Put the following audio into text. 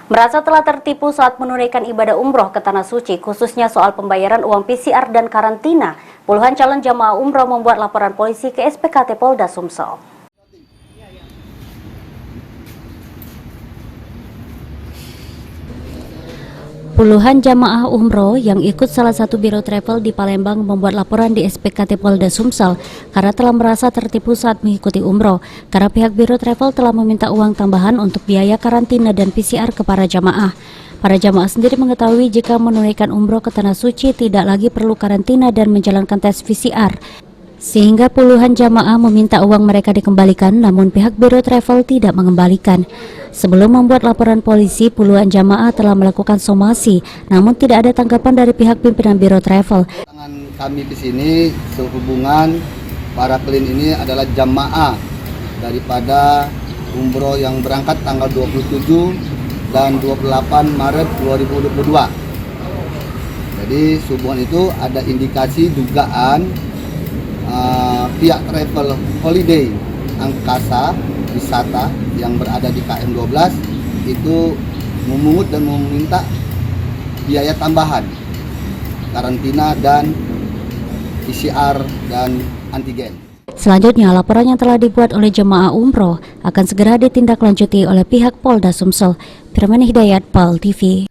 Merasa telah tertipu saat menunaikan ibadah umroh ke Tanah Suci, khususnya soal pembayaran uang PCR dan karantina, puluhan calon jamaah umroh membuat laporan polisi ke SPKT Polda Sumsel. Puluhan jamaah umroh yang ikut salah satu biro travel di Palembang membuat laporan di SPKT Polda Sumsel karena telah merasa tertipu saat mengikuti umroh, karena pihak biro travel telah meminta uang tambahan untuk biaya karantina dan PCR ke para jamaah. Para jamaah sendiri mengetahui jika menunaikan umroh ke Tanah Suci tidak lagi perlu karantina dan menjalankan tes PCR, sehingga puluhan jamaah meminta uang mereka dikembalikan, namun pihak biro travel tidak mengembalikan. Sebelum membuat laporan polisi, puluhan jamaah telah melakukan somasi, namun tidak ada tanggapan dari pihak pimpinan biro travel. Kami di sini sehubungan para klien ini adalah jamaah daripada umroh yang berangkat tanggal 27 dan 28 Maret 2022. Jadi sehubungan itu ada indikasi dugaan pihak travel holiday angkasa wisata yang berada di KM 12 itu memungut dan meminta biaya tambahan karantina dan PCR dan antigen. Selanjutnya, laporan yang telah dibuat oleh jemaah umroh akan segera ditindaklanjuti oleh pihak Polda Sumsel. Firman Hidayat, PAL TV.